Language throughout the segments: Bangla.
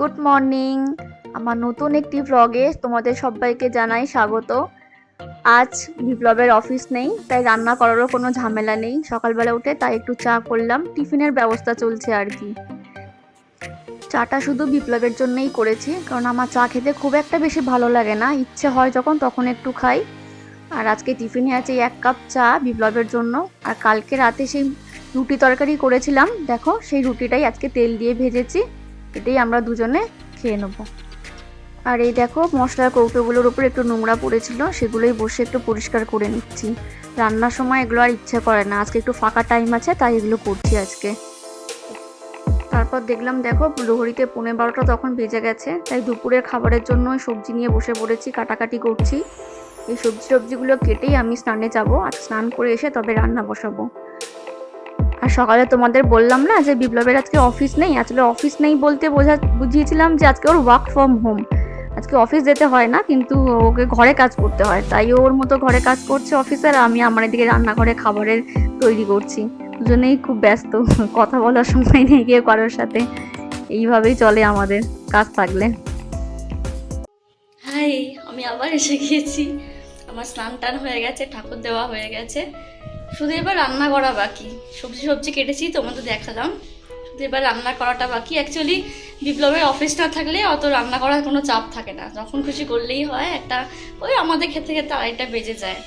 Good morning. আমার নতুন একটি ব্লগে তোমাদের সবাইকে জানাই স্বাগত। আজ বিপ্লবের অফিস নেই, তাই রান্না করারও কোনো ঝামেলা নেই। সকালবেলা উঠে তাই একটু চা করলাম, টিফিনের ব্যবস্থা চলছে আর কি। চাটা শুধু বিপ্লবের জন্যই করেছি, কারণ আমার চা খেতে খুব একটা বেশি ভালো লাগে না, ইচ্ছে হয় যখন তখন একটু খাই। আর আজকে টিফিনে আছে 1 কাপ চা বিপ্লবের জন্য। আর কালকে রাতে সেই রুটি তরকারি করেছিলাম, দেখো সেই রুটিটাই আজকে তেল দিয়ে ভেজেছি, এটাই আমরা দুজনে খেয়ে নেবো। আর এই দেখো মশলার কৌটোগুলোর উপর একটু নোংরা পড়েছিল, সেগুলোই বসে একটু পরিষ্কার করে নিচ্ছি। রান্নার সময় এগুলো আর ইচ্ছে করে না, আজকে একটু ফাঁকা টাইম আছে তাই এগুলো করছি আজকে। তারপর দেখলাম দেখো ঘড়িতে 11:15 তখন বেজে গেছে, তাই দুপুরের খাবারের জন্য সবজি নিয়ে বসে পড়েছি, কাটাকাটি করছি। এই সবজিগুলো কেটেই আমি স্নানে যাবো, আর স্নান করে এসে তবে রান্না বসাবো। আর সকালে তোমাদের বললাম না যে বিপ্লবের আজকে অফিস নেই, আসলে অফিস নেই বলতে বুঝিয়েছিলাম যে আজকে ওর ওয়ার্ক ফ্রম হোম। আজকে অফিস যেতে হয় না, কিন্তু ওকে ঘরে কাজ করতে হয়, তাই ওর মতো ঘরে কাজ করছে অফিসার, আমি আমার এদিকে রান্নাঘরে খাবারের তৈরি করছি। দুজনেই খুব ব্যস্ত, কথা বলার সময় নেই গিয়ে কারোর সাথে। এইভাবেই চলে আমাদের কাজ থাকলে। হাই, আমি আবার এসে গিয়েছি। আমার স্নান টান হয়ে গেছে, ঠাকুর দেওয়া হয়ে গেছে, শুধু এবার রান্না করা বাকি। সবজি কেটেছি তোমাদের দেখালাম, শুধু এবার রান্না করাটা বাকি। অ্যাকচুয়ালি বিপ্লবের অফিস না থাকলে অত রান্না করার কোনো চাপ থাকে না, যখন খুশি করলেই হয়। ওই আমাদের খেতে খেতে 2:30 বেজে যায়।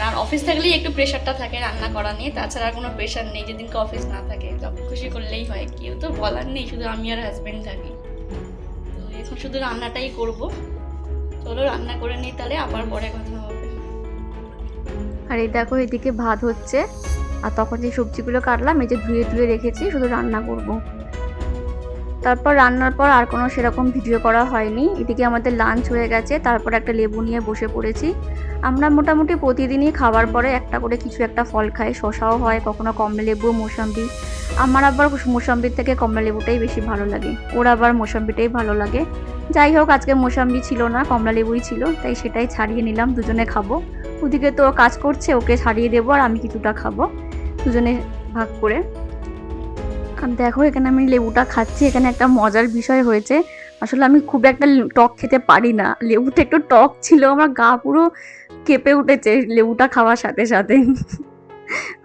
আর অফিস থাকলেই একটু প্রেশারটা থাকে রান্না করা নিয়ে, তাছাড়া কোনো প্রেশার নেই। যেদিনকে অফিস না থাকে যখন খুশি করলেই হয়, কেউ তো বলার নেই, শুধু আমি আর হাজব্যান্ড থাকি। তো এখন শুধু রান্নাটাই করব। চলো রান্না করে নিই, তাহলে আবার পরে কথা হবে। আর এই দেখো এদিকে ভাত হচ্ছে, আর তখন যে সবজিগুলো কাটলাম এই যে ধুয়ে রেখেছি, শুধু রান্না করব। তারপর রান্নার পর আর কোনো সেরকম ভিডিও করা হয়নি। এদিকে আমাদের লাঞ্চ হয়ে গেছে, তারপর একটা লেবু নিয়ে বসে পড়েছি। আমরা মোটামুটি প্রতিদিনই খাবার পরে একটা করে কিছু একটা ফল খাই, শসাও হয়, কখনো কমলালেবু, মোসাম্বি। আমার আবার মোসাম্বির থেকে কমলালেবুটাই বেশি ভালো লাগে, ওর আবার মোসাম্বিটাই ভালো লাগে। যাই হোক, আজকে মোসাম্বি ছিল না, কমলালেবুই ছিল, তাই সেটাই ছাড়িয়ে নিলাম, দুজনে খাবো। ওদিকে তো কাজ করছে, ওকে ছাড়িয়ে দেবো আর আমি কিছুটা খাবো, দুজনে ভাগ করে। আর দেখো এখানে আমি লেবুটা খাচ্ছি, এখানে একটা মজার বিষয় হয়েছে। আসলে আমি খুব একটা টক খেতে পারি না, লেবুটা একটু টক ছিল, আমার গা পুরো কেঁপে উঠেছে লেবুটা খাওয়ার সাথে সাথে।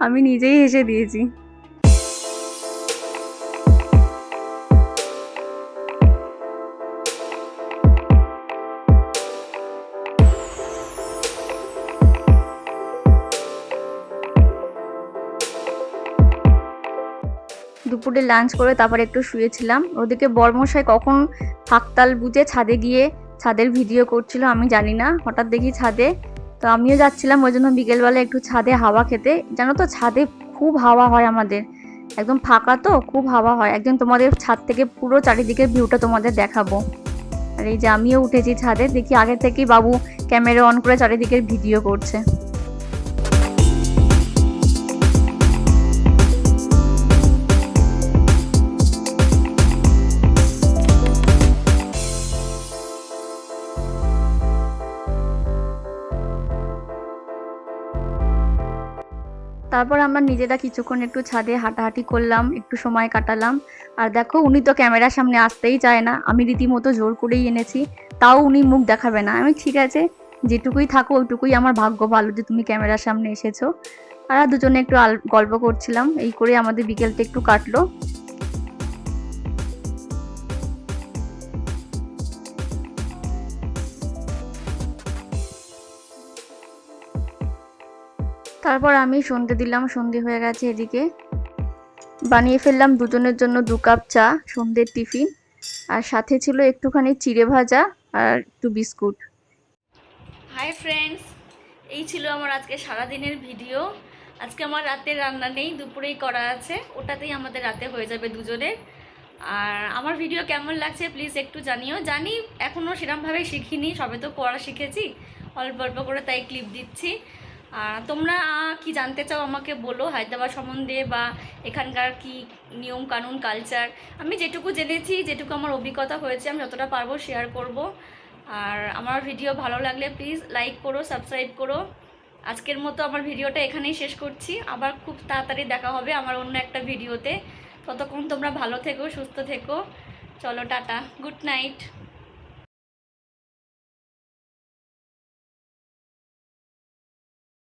আমি নিজেই হেসে দিয়েছি। দুপুরে লাঞ্চ করে তারপর একটু শুয়েছিলাম। ওদিকে বরমশাই কখন ফাঁকতাল বুঝে ছাদে গিয়ে ছাদের ভিডিও করছিল আমি জানি না, হঠাৎ দেখি ছাদে, তো আমিও যাচ্ছিলাম, ওই জন্য বিকেলবেলা একটু ছাদে হাওয়া খেতে। জানো তো ছাদে খুব হাওয়া হয় আমাদের, একদম ফাঁকা তো খুব হাওয়া হয়। একদিন তোমাদের ছাদ থেকে পুরো চারিদিকের ভিউটা তোমাদের দেখাবো। আর এই যে আমিও উঠেছি ছাদে, দেখি আগে থেকেই বাবু ক্যামেরা অন করে চারিদিকের ভিডিও করছে। তারপর আমরা নিজেরা কিছুক্ষণ একটু ছাদে হাঁটাহাঁটি করলাম, একটু সময় কাটালাম। আর দেখো উনি তো ক্যামেরার সামনে আসতেই চায় না, আমি রীতিমতো জোর করেই এনেছি, তাও উনি মুখ দেখাবে না। আমি ঠিক আছে, যেটুকুই থাকো ওইটুকুই আমার ভাগ্য ভালো যে তুমি ক্যামেরার সামনে এসেছো। আর দুজনে একটু গল্প করছিলাম, এই করে আমাদের বিকেলটা একটু কাটলো। তারপর আমি সন্ধে দিলাম, সন্ধে হয়ে গেছে। এদিকে বানিয়ে ফেললাম দুজনের জন্য 2 কাপ চা, সন্ধ্যের টিফিন। আর সাথে ছিল একটুখানি চিড়ে ভাজা আর একটু বিস্কুট। হাই ফ্রেন্ডস, এই ছিল আমার আজকে সারাদিনের ভিডিও। আজকে আমার রাতের রান্না নেই, দুপুরেই করা আছে, ওটাতেই আমাদের রাতে হয়ে যাবে দুজনের। আর আমার ভিডিও কেমন লাগছে প্লিজ একটু জানিও। জানি এখনও সেরকমভাবে শিখিনি, সবে তো করা শিখেছি, অল্প অল্প করে, তাই ক্লিপ দিচ্ছি। আর তোমরা কি জানতে চাও আমাকে বলো হায়দ্রাবাদ সম্বন্ধে, বা এখানকার কি নিয়ম কানুন কালচার। আমি যেটুকু জেনেছি, যেটুকু আমার অভিজ্ঞতা হয়েছে, আমি যতটা পারবো শেয়ার করব। আর আমার ভিডিও ভালো লাগলে প্লিজ লাইক করো, সাবস্ক্রাইব করো। আজকের মতো আমার ভিডিওটা এখানেই শেষ করছি, আবার খুব তাড়াতাড়ি দেখা হবে আমার অন্য একটা ভিডিওতে। ততক্ষণ তোমরা ভালো থেকো, সুস্থ থেকো। চলো টাটা, গুড নাইট।